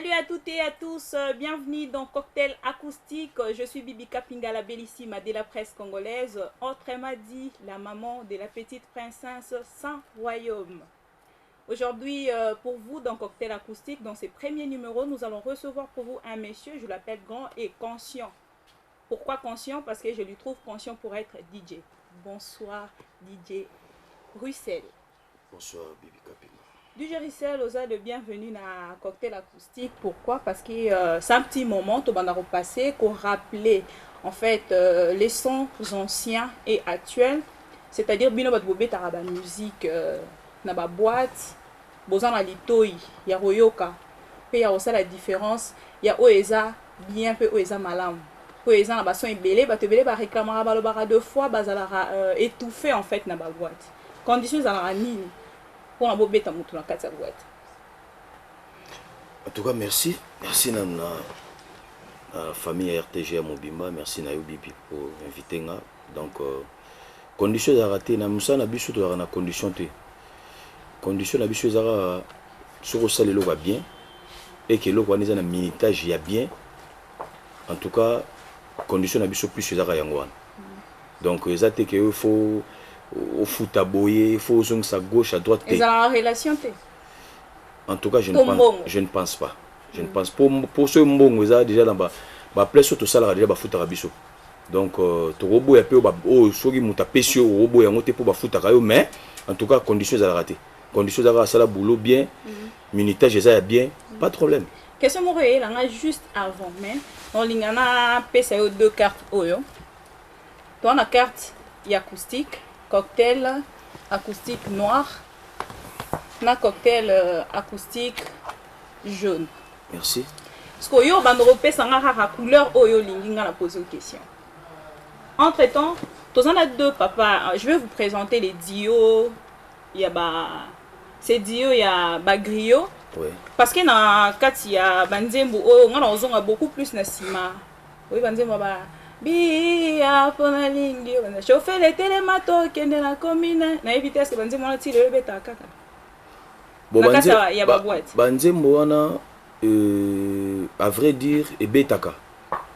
Salut à toutes et à tous, bienvenue dans Cocktail Acoustique. Je suis Bibi Kapinga, la bellissime de la presse congolaise, autrement dit la maman de la petite princesse sans royaume. Aujourd'hui, pour vous, dans Cocktail Acoustique, dans ces premiers numéros, nous allons recevoir pour vous un monsieur, je l'appelle grand et conscient. Pourquoi conscient? Parce que je lui trouve conscient pour être DJ. Bonsoir DJ Russell. Bonsoir Bibi Kapinga. DJ Russell, vous êtes le bienvenu dans Cocktail Acoustique. Pourquoi? Parce que c'est un petit moment, tout le monde passé, qu'on rappelait en fait les sons anciens et actuels. C'est-à-dire, bino bat bobé taraba musique na ba boîte, bozan na litoi, ya royoka. Pe ya aussi la différence, ya oeza bien peu oeza malam. Oeza na ba son ebele, ba te belé ba réclamera ba lo bara deux fois, ba zalara étouffé en fait na ba boîte. Conditions zalara nini? Pour la boîte à mouton la boîte. En tout cas, merci. Merci à la famille RTG à Mobimba. Merci à Bibi pour inviter. Donc, condition de rater, na musa na biso to na condition te. Condition na biso zara sur ça le va bien et que le on est na minutage ya bien. En tout cas, condition na biso plus zara yangwan. Donc, exacte que il faut au foot à boyer, il faut à gauche, à droite. Ils ont la relation. En tout cas, je ne pense pas. Je ne pense pas. Pour ce mbongo, ils ont déjà dans la place, tout ça, là, déjà, foot à biso. Donc, tu robot, il y a peu, sogi, mouta, pesio, robot, il y a monté pour foot à mais, en tout cas, conditions à rater. Conditions à ça, boulot bien, minutage, ils ont bien, pas de problème. Question mon réel, on a juste avant, mais, on a PCO deux cartes, oyo. Dans la carte, il y a acoustique. Cocktail acoustique noir, na cocktail acoustique jaune. Merci. Parce que yo bandorope sanga la couleur oyo linginga na poser une question. Entre temps, tous en a deux papa. Je vais vous présenter les dios. Il y a ces dios, il y a griot. Oui. Parce que na kati il y a banzembo oyo ngana ozonga beaucoup plus na sima. Oui banzembo ba Bia pona lingi on chauffer les télématos qui est dans la commune na éviter que banze mona ti le beta kaka bon banze ya ba boîte banze mona à vrai dire et betaka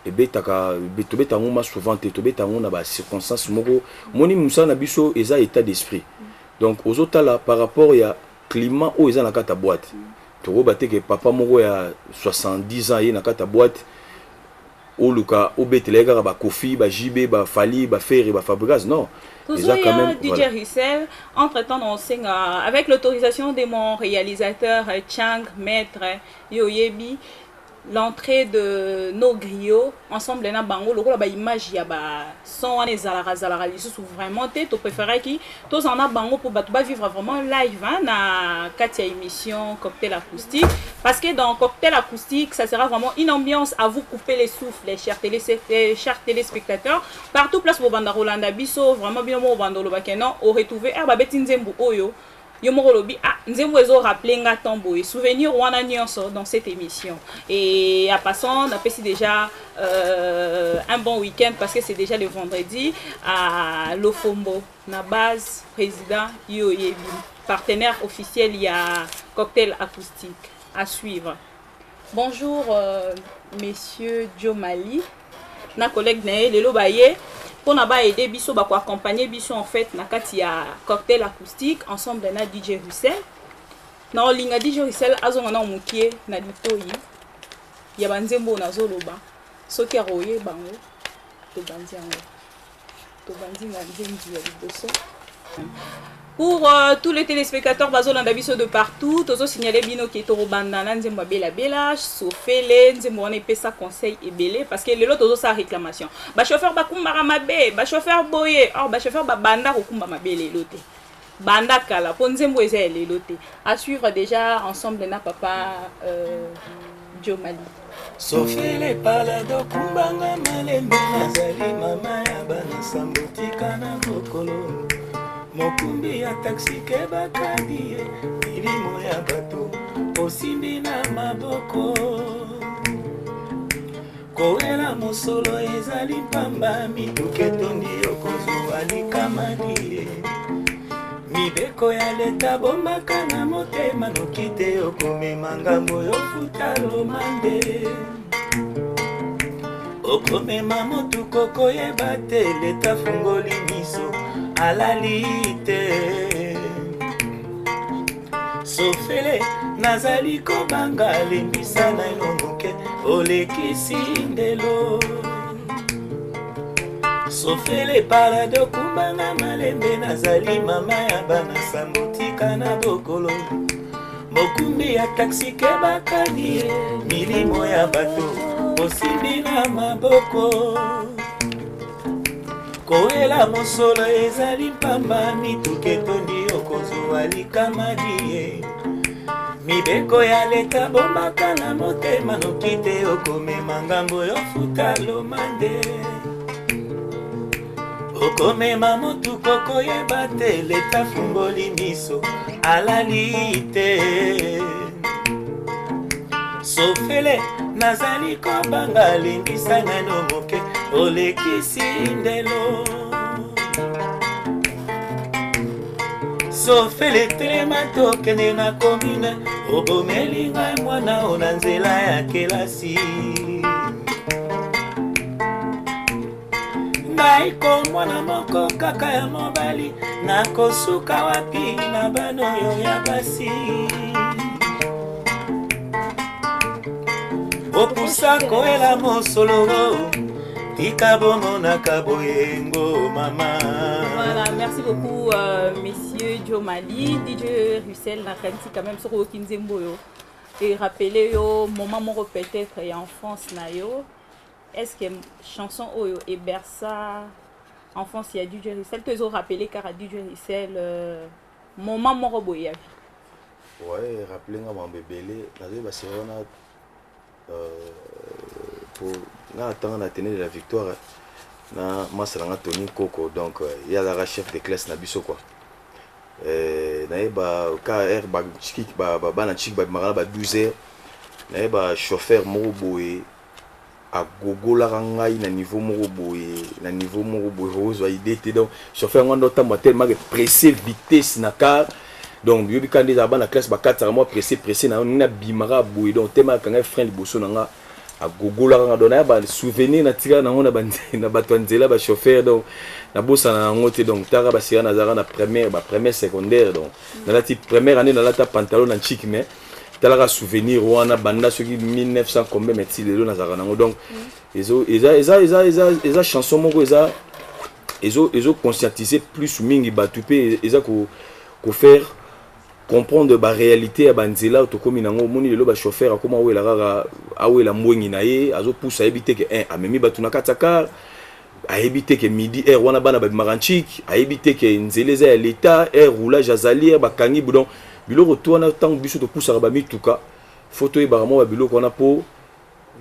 to beta ngoma souvent te to beta ngona ba circonstances moko moni musa na biso eza état d'esprit donc aux autres là par rapport ya climat o eza na kata boîte to robate que papa moko ya 70 ans na kata boîte au Luka, au Betelega, ba Kofi, ba JB, ba Fali, ba Ferry, ba Fabregas, non. Toujours il y a DJ Russell. Entre-temps, on signe avec l'autorisation de mon réalisateur Chang, maître Yoyebi, l'entrée de nos griots ensemble na bango le rôle ba image ya ba son on zalara lisusu vraiment te to préférer qui tous en a bango pour ba vivre vraiment live na katia émission Cocktail Acoustique parce que dans Cocktail Acoustique ça sera vraiment une ambiance à vous couper les souffles les chers téléspectateurs partout place pour banda Rolanda biso vraiment bien mo banda lo bakeno au retrouver ba betinzembu oyo yo moko lobi nzembo ezo rappeler nga tombo et souvenir wana nyonso dans cette émission et à passant on a passé déjà un bon week-end parce que c'est déjà le vendredi à Lofombo na base président Yoyebi partenaire officiel il y a Cocktail Acoustique à suivre. Bonjour messieurs Joe Mali na collègue nae lelo baye pour aider biso ba ko accompagner biso en fait na kati ya Cocktail Acoustique ensemble na DJ Russell na olinga DJ Russell azonga na mukie na litoyi ya banzembo na zoloba soki aroye bango to banzi na nzenzi ya liboso. Pour tous les téléspectateurs bazolanda biso de partout, tozo signaler bino ki to bandana nzembo bela sofele nzembo on epesa conseil ebele parce que lelo tozo sa réclamation. Ba chauffeur ba kumbara mabe, ba chauffeur boye, ba chauffeur ba banda ko kumba mabe lelo te. Banda kala po nzembo eza lelo te. À suivre déjà ensemble na papa Joe Mali. Sofele palado kumbanga malembe nazali mama ya bana sambutika na kokolo. Mokumbi ya taxi ke bakadi milimo ya bato osimbi na maboko koela mosolo ezali pamba mituke tondi yokozwa likamadi mibeko ya leta bombaka na motema noki te okomema ngambo yofuta lomande okomema motuko koyeba te leta fungoli miso alali te sofele nazali kobanga lembisa na ino moke olekisi ndelo sofele parado kumbanga malembe nazali mama ya bana sambotika na bokolo mokumbi ya taksi kebakani milimo ya bato osimbi na maboko koela mosolo ezali pamba mituke tondi okozwa likamadi mibeko ya leta bombaka na motema noki te okomema ngambo yofuta lomande okomema motuko koyeba te leta fungoli miso alali te sofele nazali kobanga limbisa nano moke olekisi ndelo sofele telema tokende na komine obomeli ngai mwana o na nzela ya kelasi ngai ko mwana moko kaka ya mobali nakosuka wapi na bano yo ya basi opusa koela mosolo tika bomonaka boyengo mama. Voilà, merci beaucoup messieurs Joe Mali, DJ Russell Nakanti quand même sur Okinzemboyo et rappelez yo moment moro peut-être et enfance na yo. Est-ce que chanson oyo et berça enfance il y a DJ Russell tu os rappelé car DJ Russell moment moro boya. Ouais, rappelez-moi mon bébé, nazé ba c'est on a pour attendre la tenue de la victoire na masalanga Tony Coco donc il y a la chef de classe na biso quoi na ba KR ba chiki ba na chiki ba marala ba 12h na ba chauffeur moko boye a gogola ngai na niveau moko boye ozwa idée te donc chauffeur ngondo tamba tellement pressé vitesse na car donc yobi quand des abana classe ba 4 mois pressé na bimara boye donc tellement quand frein liboso na nga a gogola nga dona ba souvenir na tika na ngona na batwanzela ba chauffeur donc na bossa na ngote donc tara ba sira na zara na première secondaire donc na la petite première année na la ta pantalon na chic mais tala souvenir wana banda soki 1900 combien metti lelo na zara nango donc eza chanson moko eza conscientiser plus mingi batupé eza ko faire comprendre ba réalité ya banzela otokomi nango moni lelo ba chauffeur akoma wela rara awela mwengi na ye azo poussa ebite ke amemi batu na kataka aebite ke midi air wana bana ba maranchik aebite ke nzeleza ya l'état air roulage azali ba kangi budon biloko to wana tango biso to poussa ba mituka photo e ba mo ba biloko wana po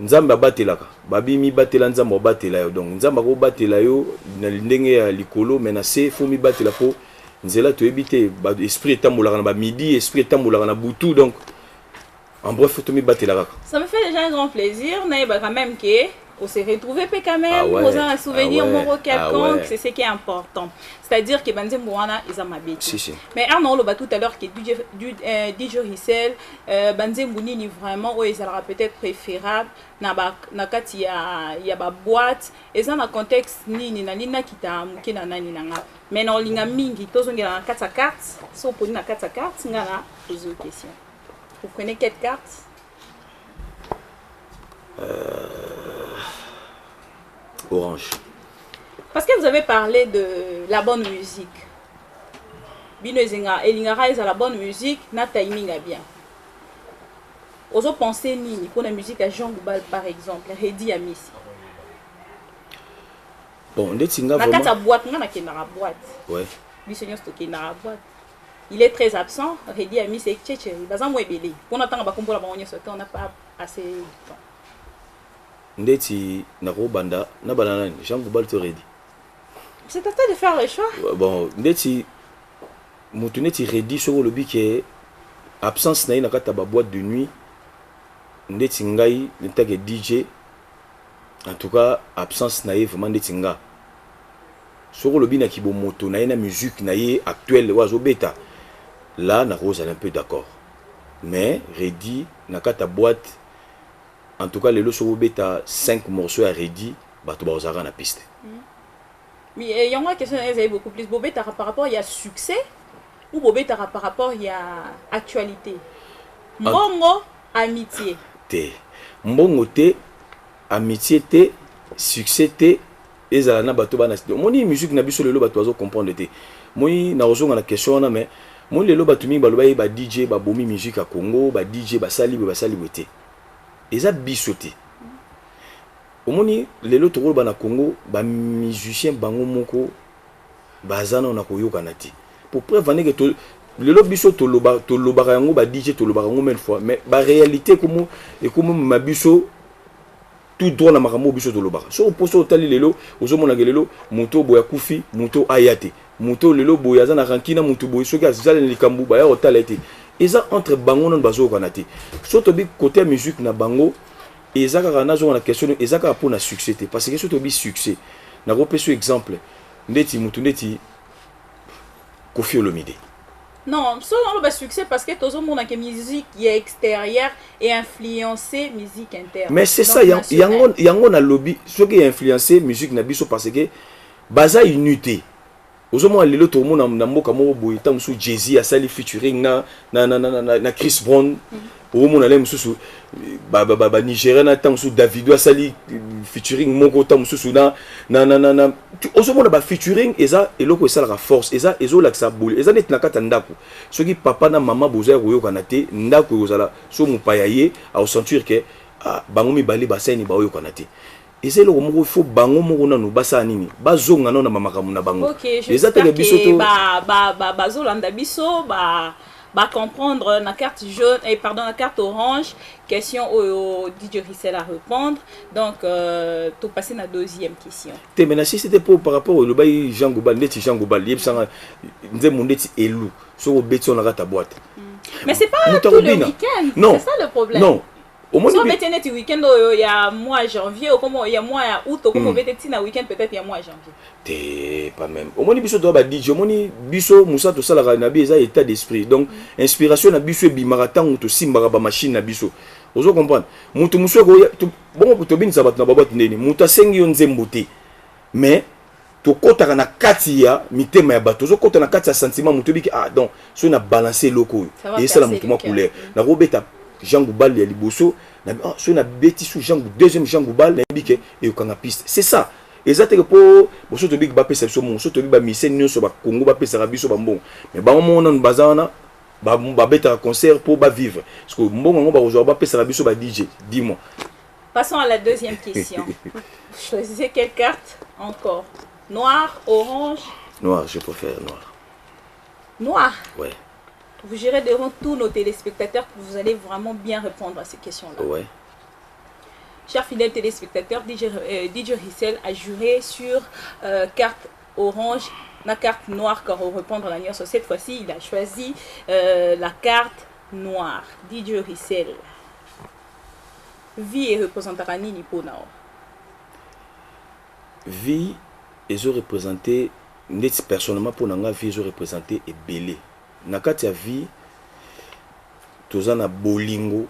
nzambe abatelaka babimi batela nzambe obatela yo donc nzambe ko batela yo na ndenge ya likolo menacé faut mi batela po nzela to ebite ba esprit tambolaka na ba midi esprit tambolaka na butu donc en bref faut mi batela. Ça me fait déjà un grand plaisir na ba quand même que on s'est retrouvé quand même dans un souvenir moro quelconque, c'est ce qui est important. C'est-à-dire que Banzembo wana ils ont mabeti. Mais on l'a tout à l'heure que DJ Russell Banzembo ni vraiment ou ils sera peut-être préférable na kati ya ba boîte et ça dans contexte ni na lina kita mukina nani nanga. Mais na linga mingi tozongela na kata carte, so poni na kata carte ngana poser une question. Vous prenez quelle carte? Orange. Parce que vous avez parlé de la bonne musique. Bino Zinga et Lingara est à la bonne musique, na timing a bien. Oso penser ni pour la musique à Jean Goubal par exemple, Redi Amis. Bon, Ndetinga vraiment. Na kata boîte, na kenara boîte. Ouais. Bisogno stocké na boîte. Il est très absent, Redi Amis et Tchétché. Bazan mo ebele. Pour n'attendre ba kombola ba onye soto, on n'a pas assez de temps. Ndeti nako banda na banana Jean Goubal to Redi. C'est à toi de faire le choix. Bon, Ndeti Moutuneti Redi sur le but qui absence na kata ba boîte de nuit. Ndeti ngai n'était que DJ. En tout cas, absence na vraiment Ndeti nga. soko lobi na kibo moto na na musique na ye actuelle wazo beta là na rose un peu d'accord mais Redi na kata boîte en tout cas les soko beta 5 morceaux à Redi bato bazara na piste. Mais il y a une question beaucoup plus bobeta par rapport il y a succès ou bobeta par rapport il y a actualité. Mbongo amitié. Te. Mbongo te amitié te succès te ezala na bato bana moni musique na biso lelo bato bazo comprendre te moi na ozonga na question na mais moi lelo bato mi baloba ba DJ ba bomi musique à Congo ba DJ ba sali te eza biso te omoni lelo to ba na Congo ba musicien bango moko bazana na koyoka na ti pour preuve que to lelo biso to loba yango ba DJ to loba yango même fois mais ba réalité comme et comme ma biso tout droit na makambo biso to loba so poso tali lelo ozomona lelo moto boya kufi moto ayate moto lelo boya za na rankina moto boya soki azala likambu ba ya otala ete eza entre bango non bazo kana te so to bi côté musique na bango ezaka kana zo na question ezaka pour na succès te parce que so to bi succès na ko peso exemple ndeti moto ndeti Koffi Olomide. Non, selon le succès parce que tout le monde a que musique est extérieure et influencé musique interne. Mais c'est ça, yango na lobby, ce qui est influencé musique na biso parce que baza unité. Ozomona lelo to mona na mboka mo boy tam su Jay-Z a sali featuring na Chris Brown. Ozomona le mususu ba Nigeria na tam su Davido a sali featuring moko tam mususu na ozomona ba featuring eza eloko esala ka force eza ezola ka boule eza net na kata ndako soki papa na mama boza koyoka na te ndako yozala so mupaya ye a sentir que bango mibali baseni ba yoka na te eza eloko moko il faut bango moko nanu basa nini bazonga na mamakamu na bango eza te biso to bazolanda biso ba comprendre la carte jaune et pardon la carte orange question au DJ Rissel à répondre donc tout passer la deuxième question te mais si c'était pour par rapport au bail Jean Goubal neti Jean Goubal yeb sanga nze mondeti elu so obeti on ta boîte mais c'est pas tout le week-end c'est ça le problème non au moins so beti neti week-end il y a mois janvier ou comme il y a mois août ou comme beti na week-end peut-être il y a mois janvier te pas même au moins biso to ba DJ au moins biso musa to sala na bi eza état d'esprit donc inspiration na biso bi marathon to simbaka ba machine na biso ozo comprendre mutu muso ko bon to binisa bat na babot ndeni mutu asengi yo nzembo te mais to kotaka na kati ya mitema ya bato zo kota na kati ya sentiment mutu biki donc so na balancer loko et ça la mutu ma couleur na robeta Jean Goubal ya liboso na so na beti sous deuxième Jean Goubal na bike et okanga piste c'est ça exactement pour boso to big ba pesa so mon so to big ba mise nyonso ba Congo ba pesa biso ba mbongo mais ba mona bazana ba beta concert pour ba vivre parce que mbongo ngo ba rejoindre ba pesa biso ba DJ dis-moi. Passons à la deuxième question. Choisissez quelle carte encore? Noir, orange? Noir, je préfère noir. Noir? Ouais. Vous gérez devant tous nos téléspectateurs que vous allez vraiment bien répondre à ces questions-là. Ouais. Chers fidèles téléspectateurs, DJ Rissel a juré sur carte orange, la carte noire quand on répondre à la nuance. Cette fois-ci, il a choisi la carte noire. DJ Rissel. Vie et représentera nini ponao? Vie et je représentais personnellement pour nanga vie je représentais et belé. Na kati ya vie toza na bolingo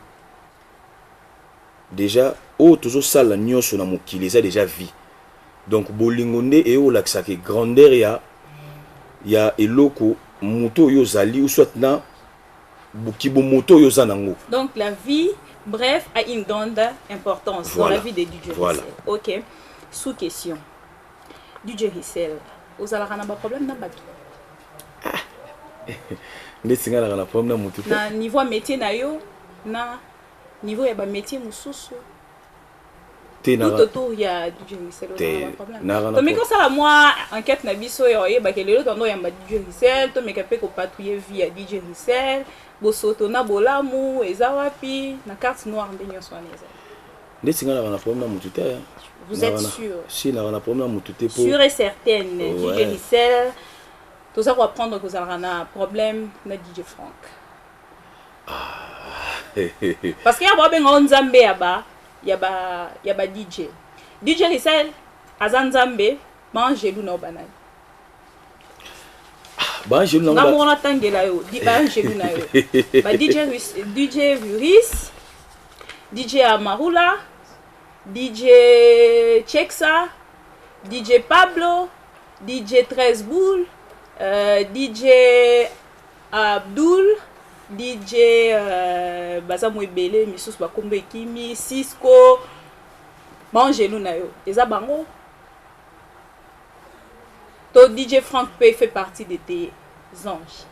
déjà tozo sala nyonso na mokili eza déjà vie donc bolingo nde eolakisaka grandeur ya eloko moto oyo ozali ou soit na bukibo moto oyo oza nango donc la vie bref a une grande importance voilà. Dans la vie de DJ voilà. Rissel. Ok, sous question DJ Rissel ozalaka na ba problème na bato na niveau métier na yo na niveau ya ba métier mususu tout autour ya DJ Rissel na problème to mais quand ça la moi enquête na biso yo e ba ke lelo tondo ya ba DJ Rissel to me kape ko patrouiller vie ya DJ Rissel bosoto na bolamu eza wapi na carte noire ndenyo swaneza ndetinga na problème na mutu te vous êtes sûr si na problème na mutu te pour sûr et certaine DJ Rissel tout ça pour apprendre que vous avez un problème na DJ Frank. Parce qu'il y a pas bien on Zambé yaba DJ. DJ Rissel azan Zambé mange loup na banane. Ba Angelo nanga mona tangela yo di ba Angelo na yo ba DJ Vuris, DJ Amarula, DJ Chexa, DJ Pablo, DJ 13 Boule, DJ Abdul, DJ baza moebele misusu bakombo ekimi Cisco Angelo na yo eza bango to DJ Frank P fait partie de tes anges.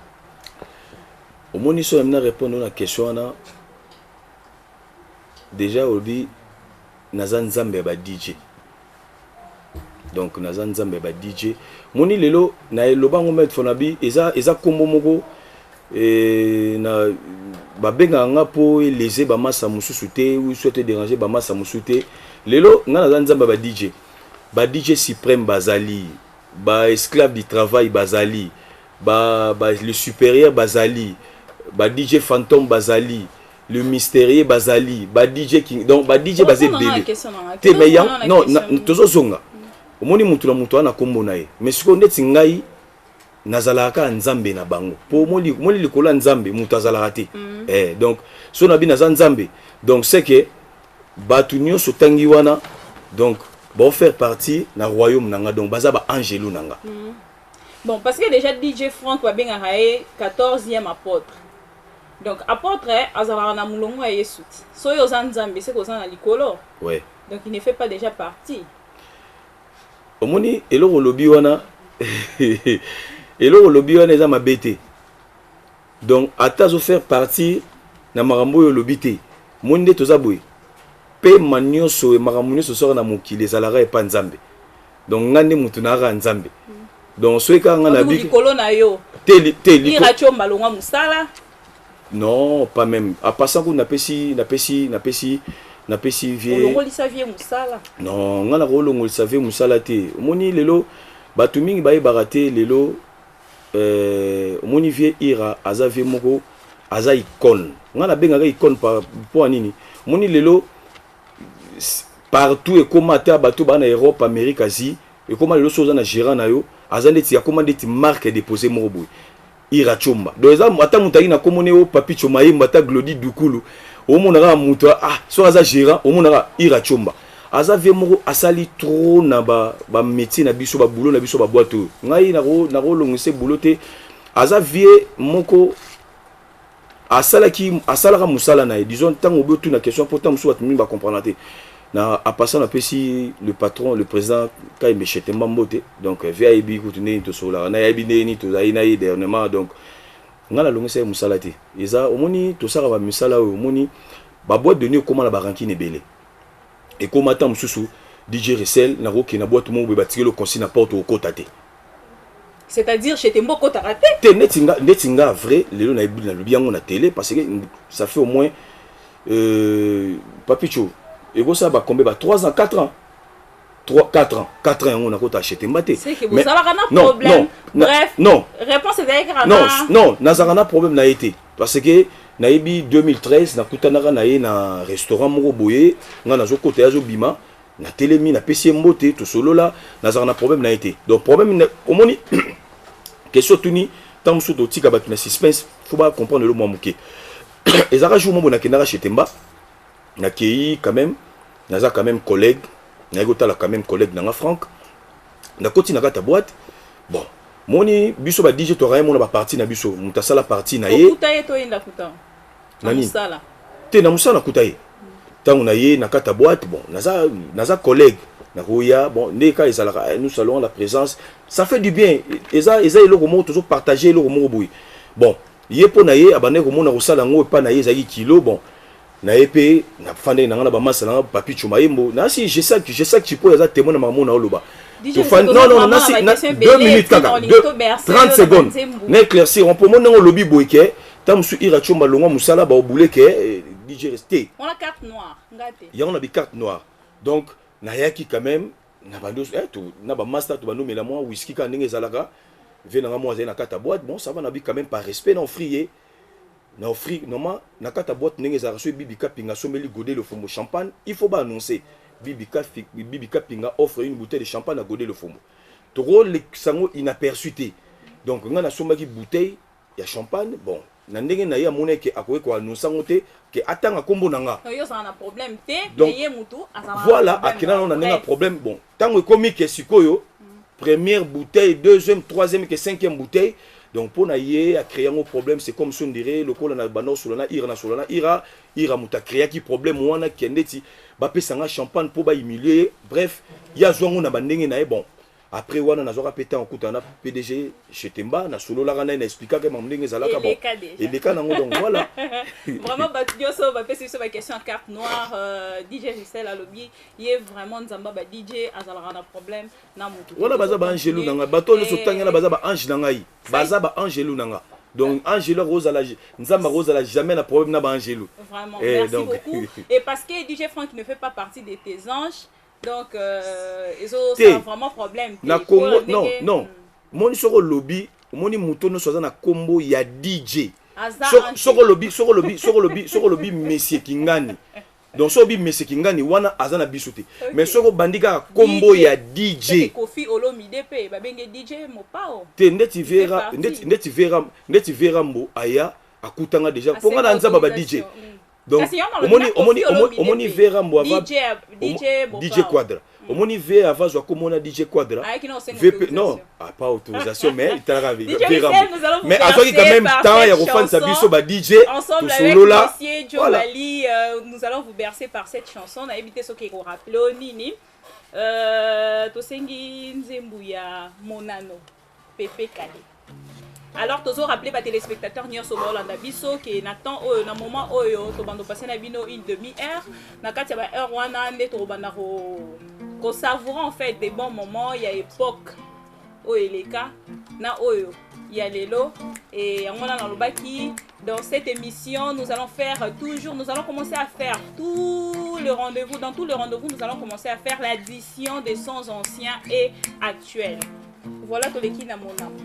Au moins ils sont amenés à répondre à la question là. Déjà aujourd'hui nazan Nzambe ba DJ. Donc nazan Nzambe ba DJ. Moni lelo na eloba ngomet fonabi eza kombo moko na babenga nga po léser ba massa mususu te ou souhaiter déranger ba massa mususu te. Lelo nga nazan Nzambe ba DJ. Ba DJ suprême bazali, ba esclave du travail bazali, ba le supérieur bazali, ba DJ fantôme bazali, le mystérieux bazali, ba DJ king, donc ba DJ bazé belé. Te mais non tozo zonga. Omoni mutu na mutu ana kombo na ye. Mais siko ndeti ngai nazalaka Nzambe na bango. Po moli likola Nzambe mutu azalaka te. Donc so na bi nazan Nzambe. Donc c'est que batu nyonso tangi wana donc bon faire partie na royaume nanga donc baza ba Angelo nanga. Bon parce que déjà DJ Frank wa benga haye 14e apôtre. Donc apôtre azala na mulongo ya Yesu. So yo Nzambe c'est ko na likolo. Ouais. Donc il ne fait pas déjà partie. Omoni eloko lobi wana eloko lobi wana eza mabete. Donc atazo faire partie na marambo yo lobi te. Monde toza boy. Pe manioso e maramunioso sora na mokili ezalaka epa Nzambe. Donc ngande mutu na ra Nzambe. Donc soeka nga na bi kolona yo. Te Ira chomba longa musala. Non, pas même. À passant qu'on napesi vie. Olongo lisavie musala. Non, nga na olongo lisavie musala te. Omoni lelo batu mingi baye barate lelo omoni vie ira azavie moko aza icône. Nga na benga icône pour nini? Omoni lelo partout et comment ta bateau bana Europe Amérique Asie et comment les choses na gérant na yo azandeti ya comment deti marque déposer moroboy ira chomba donc ça ata mutaki na komone o papi choma yimba ta glodi dukulu o monaka muto so aza gérant o monaka ira chomba aza vie moko asali trop na ba métier na biso ba boulot na biso ba boîte ngai na ro longise boulot te aza vie moko asalaka musala na disons tant au bout na question pour tant muso batumi ba comprendre te. Na à passant on appelle si le patron le président quand il me chete mambote donc VIP koutune to sola na yabine ni to zaina yi dernièrement donc ngala longese musala te eza omoni to saka ba musala o omoni ba boîte de nuit comment la baranki ne belé et comment tant mususu DJ Ressel na roki na boîte mo be batiki le consigne na porte au côté. C'est-à-dire chez Tembo Kota raté. Te netinga vrai lelo na biango na télé parce que ça fait au moins papicho et ça va combien 3 ans 4 ans 4 ans on a quoi acheté maté. C'est que vous avez un problème. Bref. Non. Réponse est derrière. Non, nazarana problème n'a été parce que naïbi 2013 na kutanaka na na restaurant moko boye nga nazo côté azo bima na télémi na PC mbote to solo là nazarana problème n'a été. Donc problème omoni question tuni tant musu to tika batu na suspense faut pas comprendre le mot moké. Ezara jour mo na kenara chez Temba. Nakei quand même naza quand même collègue naigota la quand même collègue nanga Franck na koti na kata boîte bon moni biso ba DJ to raye mona ba partie na biso mutasala partie na ye kutaye to inda kuta na musala te na musala kutaye tangu na ye na kata boîte bon naza collègue na roya bon neka ezalaka nous saluons la présence ça fait du bien eza eloko mo toujours partager eloko mo boui bon ye po na ye abane ko mona ko sala ngo pa na ye ezaki kilo bon na épée na fandé na ba massa na papi chumayembo na si je sais que tu peux les témoins na maman na oloba non na si 2 minutes kaka 30 secondes na éclaircir on peut mon na lobby boyke tamsu ira chomba longa musala ba obule ke DJ resté on a carte noire ngate ya on a bi carte noire donc na yaki quand même na bando na ba master to bando mela moi whisky ka ndenge zalaka venanga moi na carte boîte bon ça va na bi quand même par respect non frier na offrir normalement na kata boîte ndenge za reçu bibika pinga someli godé le fomo champagne il faut pas annoncer bibika pinga offre une bouteille de champagne à godé le fomo toro le sango inaperçu té donc nga na somba ki bouteille ya champagne bon na ndenge na ya mona ke akoye ko annoncer ngote ke atanga kombo nanga yo ça na problème te donc ye mutu azana voilà akina na ndenge problème bon tango ekomi ke sikoyo première bouteille deuxième troisième que cinquième bouteille donc pour na ye a créer un problème c'est comme si on dirait le col na bano solana ira muta créer qui problème wana kendeti ba pesanga champagne pour ba humilier bref ya zongo na bandenge na bon après wana na zoka pété en kutana PDG chez Temba na solo la rana na expliquer que mamndenge zalaka bon et les cas nango donc voilà vraiment batioso ba pesi sur ba question carte noire DJ Gisèle a lobby il vraiment nzamba ba DJ azala na problème na mutu voilà baza ba angelu nanga bato le sotanga na baza ba ange nanga yi baza ba angelu nanga donc angelo rosa la nzamba rosa la jamais na problème na ba angelu vraiment merci donc beaucoup et parce que DJ Frank ne fait pas partie de tes anges. Donc, ils ont vraiment problème. Na Congo, non. Moni soko lobby, moni mutono soza na combo ya DJ. Soko lobby Messi Kingani. Donc sobi Messi Kingani wana azana bisote. Mais soko bandika combo ya DJ. Kofi Olomide pe ba benge DJ Mopao. Te ndeti vera mbo aya akutanga déjà. Ponga na nzaba ba DJ. Donc omoni vera mbo ava DJ Quadra omoni vera ava zo komona DJ Quadra VP non pas autorisation mais il t'a vera mais azoki quand même temps ya refan sa biso ba DJ ensemble avec monsieur Joe Mali nous allons vous bercer par cette chanson na éviter ce qui ko rappelé nini to sengi nzembu ya Monano Pepe Kale. Alors, toujours rappeler les téléspectateurs Nios au Bolanda Biso qui n'attend un moment où tu vas passer une demi-heure. Na katia ba heure wana ne to bana ko savourer en fait des bons moments. Il y a époque où il est cas na oyo il y a lelo et on a dans le baki. Dans cette émission, nous allons commencer à faire tous les rendez-vous. Dans tous les rendez-vous, nous allons commencer à faire l'addition des sons anciens et actuels. Voilà tout l'équipe à mon âme.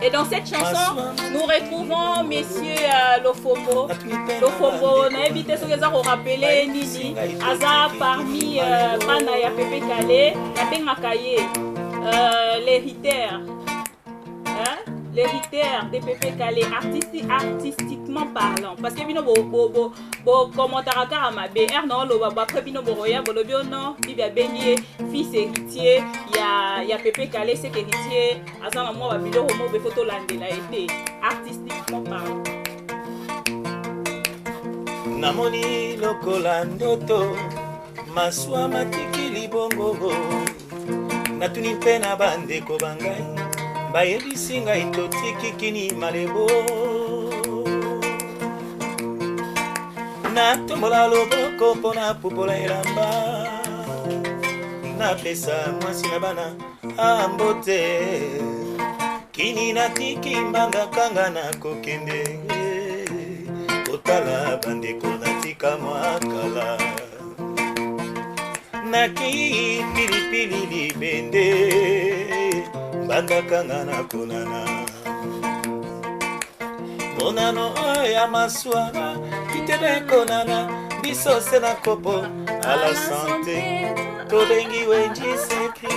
Et dans cette chanson, nous retrouvons messieurs Lofombo. Lofombo, on a évité ce que nous avons rappelé, Nini, Aza parmi Banaya Pepe Kale, Yatenakaye, l'héritière. L'héritière de Pepe Kale, artistiquement parlant. Parce que bino bo commentaire à ma BR non lo ba après bino boroya bolobio non bibia benye fils héritier ya Pepe Kale c'est héritier azana moi ba bilo homo be photo landela été artistiquement parlant. Namoni lokola ndoto maswa matikili bongo natuni pena bande ko bangai bayebisi ngai totiki kini malebo natombola loboko mpona pupola elamba napesa mwasi na bana ambote kini natiki mbanga kanga na kokende kotala bandeko natika mwakala naki pilipili libende mbanga kanga na konana monano ya maswana kitebe konana biso se na kopo à la santé tobengi wenji sekri.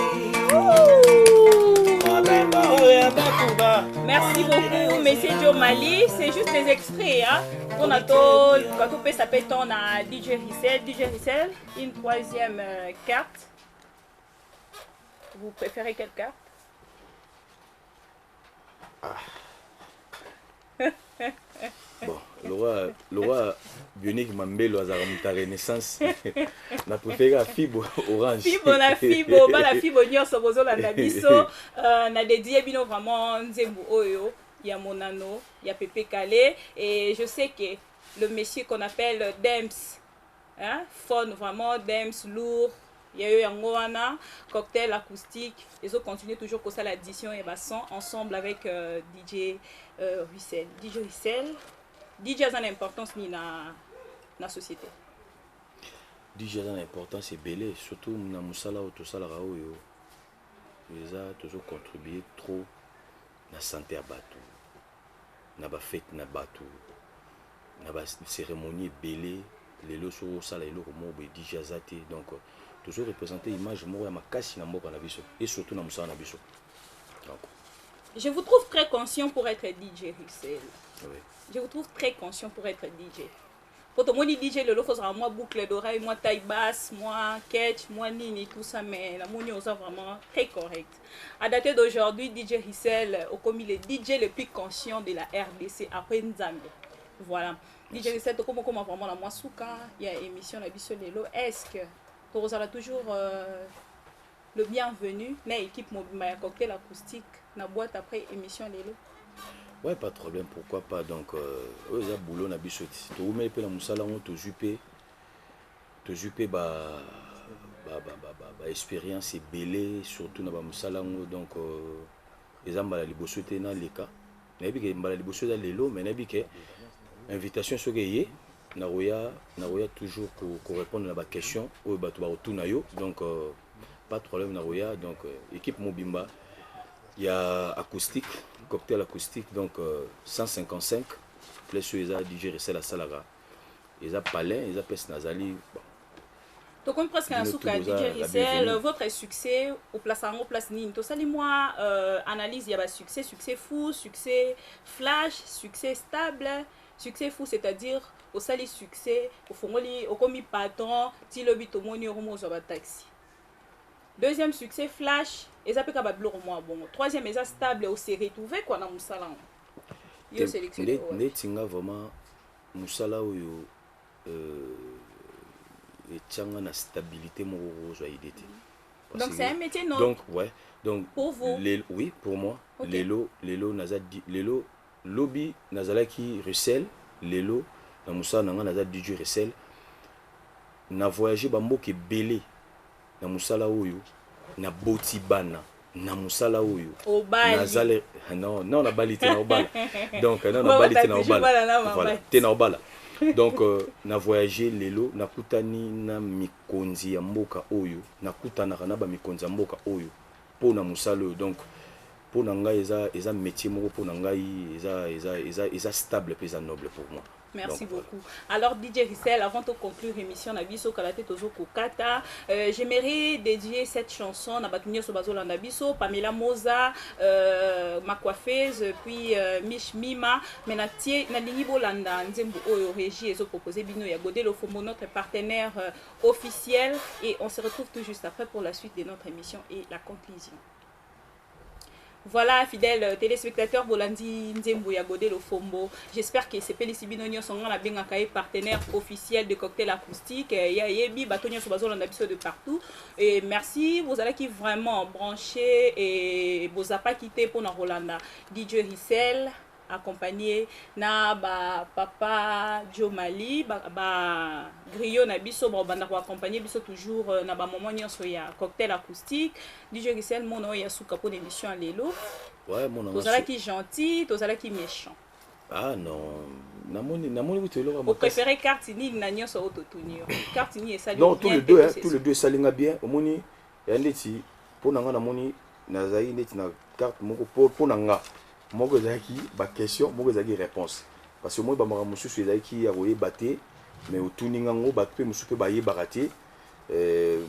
Merci beaucoup, Monsieur Joe Mali. C'est juste des extraits. Hein? On a tout, quand on peut s'appeler, on a DJ Gisèle. DJ Gisèle, une troisième carte. Vous préférez quelle carte? Bon, le roi Bionic Mambelo a Renaissance. Na préféré la fibre orange. Fibre la fibre, ba la fibre nyonso bozo la biso. Na dédié bino vraiment nzembu oyo, ya Monano, ya Pepe Kale et je sais que le monsieur qu'on appelle Dems, hein, fun vraiment Dems lourd. Il y a eu un Moana, cocktail acoustique. Ils ont continué toujours comme ça l'addition et basson ensemble avec DJ Russell. DJ Russell, DJ a une importance ni na la société. DJ a une importance et belle, surtout na musala ou tout ça la raoyo. Ils ont toujours contribué trop na santé à bateau, na ba fête na bateau, na ba cérémonie belle, les lots sur ça les lots comme DJ Azate donc toujours représenter l'image de ma casse na mboka na biso et surtout na musala na biso. Je vous trouve très conscient pour être DJ Russell. Oui. Je vous trouve très conscient pour être DJ. Pour tout le monde, DJ, le lot, moi boucle d'oreille, moi taille basse, moi catch, moi nini, tout ça, mais la mouni, on vraiment très correct. À dater d'aujourd'hui, DJ Russell, comme il est DJ le plus conscient de la RDC après Nzambe. Voilà. DJ Russell, comment vraiment la Moissouka, il y a émission la Bissol Lelo. Est-ce que tu auras toujours le bienvenu dans l'équipe Mobima Cocktail Acoustique, dans la boîte après émission Lelo? Ouais, pas de problème, pourquoi pas. Donc, il y a boulot na biso. Tu mets la musala on te jupe expérience et belé surtout na ba musala donc les ambala liboso te na leka. Na bi ke mbala liboso da lelo, mais na bi ke invitation so ke na roya toujours pour répondre à ba question ou ba to ba retourna yo. Donc pas de problème na roya. Donc équipe Mobimba, il y a acoustique, cocktail acoustique, donc 155, plus sur les DJ Russell à Salaga. Ils ont palais, ils ont pes nazali. Tu comprends presque un souk à DJ Russell, votre succès au place en place Nîmes. Tu sais, moi, analyse, il y a succès fou, succès flash, succès stable, succès fou, c'est-à-dire au sali succès, au fond, au commis patron, si le bit au moni au taxi. Deuxième succès flash, ils appellent comme bleu moi bon. Troisième, ils stable au série trouvé quoi dans Moussala. Yo sélectionné. Netinga vraiment Moussala ou et tianga na stabilité mon rose idété. Donc c'est un métier non. Donc ouais. Donc pour vous. Oui, pour moi. Okay. Lelo lobby nazala qui Russell, Lelo na Moussala nanga nazala DJ Russell. Na voyagé ba mboke belé. Na musala oyo na botibana na musala oyo nazale non na balite na obala donc non na balite na obala voilà te na obala donc na voyager lelo na kutani na mikonzi ya mboka oyo na kutana na ba mikonzi ya mboka oyo po na musala oyo. Donc po na ngai eza métier moko po na ngai eza stable pe eza noble pour moi. Merci beaucoup. Alors DJ Russell, avant de conclure l'émission Nabiso Kalate Tozo Kokata, j'aimerais dédier cette chanson à Batunio Sobazola Nabiso, Pamela Moza, ma coiffeuse, puis Mich Mima, Menatie Nalini Bolanda, Nzembo Oyo Régie, et proposé Bino Yagodé Lofomo, notre partenaire officiel, et on se retrouve tout juste après pour la suite de notre émission et la conclusion. Voilà, fidèles téléspectateurs, Bolandi Nzembo Yagodé Lofombo. J'espère que ces Pélicibinonios sont la bien partenaire officiel de cocktail acoustique. Il y a Yebi, Batonio Sobazo, de partout. Et merci, vous allez qui vraiment branché et vous n'avez pas quitté pour Rolanda. DJ Russell, accompagné na papa Joe Mali, Griot na biso, banda ko accompagner biso toujours na moment nyonso ya cocktail acoustique. DJ Russell mon nom ya souka pour l'émission Lelo. Ouais, mon nom. Tozala qui gentil, tozala qui méchant. Ah non, namoni butelo vous préférez Cartini na nyonso autotuni. Cartini et Salim. Non, tous les deux salinga bien. Omoni yandeti pour nanga namoni nazai neti na carte moko pour nanga. Moko zaki ba question, moko zaki réponse. Parce que moi ba mara mususu zaki ya roye baté, mais au tuninga ngo ba pe mususu pe ba ye baraté,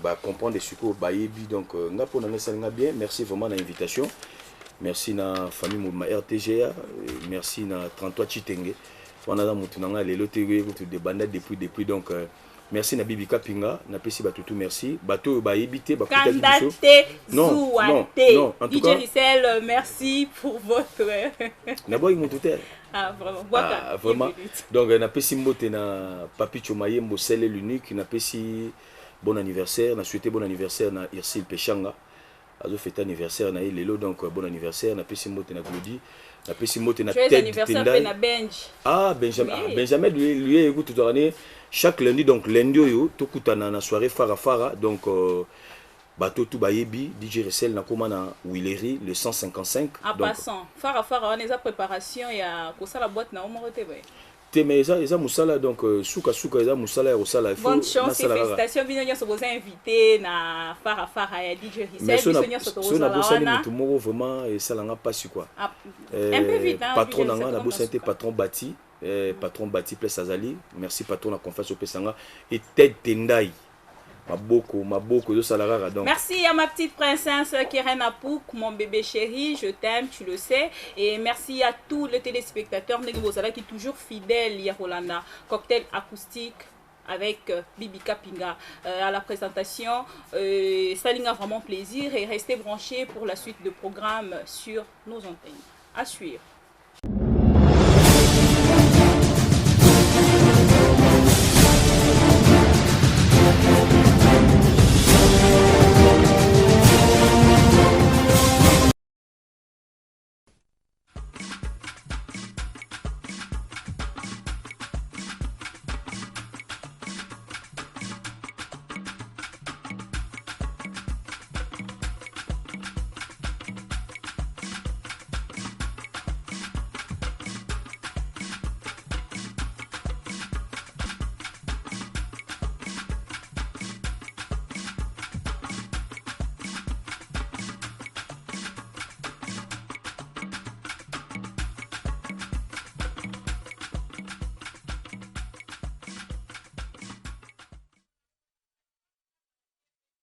ba comprendre des suko ba yebi. Donc nga pour nanga salinga bien. Merci vraiment de l'invitation. Merci na famille Mobima RTGA, merci na 33 Chitenge. On a dans mutunanga lelo TV pour de bandade depuis donc merci na Bibi Kapinga, na pesi batutu merci. Bato ba yebité ba kutaki biso. Non, en tout cas DJ Russell, merci pour votre na boy mututer. Ah vraiment, vraiment. Donc na pesi mbote na Papi Chomayembo Sele l'unique, na pesi bon anniversaire, na souhaité bon anniversaire na Irsil Pechanga. Azo fête anniversaire na Lelo, donc bon anniversaire na pesi mbote na Glody. Na pesi mbote na tête anniversaire na Benj. Ah Benjamin, oui. Benjamin lui écoute toute l'année chaque lundi, donc lundi yo to kutana na soirée fara donc bateau tout bayebi DJ Russell na koma na Willery le 155. En passant fara on est à préparation ya ko sala boîte na omorote ba. Mais ça musala donc souka ça musala ya osala il faut. Bonne chance et félicitations binyo so vous invité na fara ya DJ Russell binyo so to osala wana. Tout monde vraiment et ça langa pas su quoi. Un peu vite hein. Patron nanga na bossa était patron bâti. Patron bâti place Azali, merci patron la confiance au Pesanga et Ted Tendai Maboko, donc. Merci à ma petite princesse Keren Apouk, mon bébé chéri, je t'aime, tu le sais. Et merci à tous les téléspectateurs qui sont toujours fidèles, Yerolanda. Cocktail acoustique avec Bibi Kapinga à la présentation. Ça a vraiment plaisir et restez branchés pour la suite de programmes sur nos antennes. À suivre.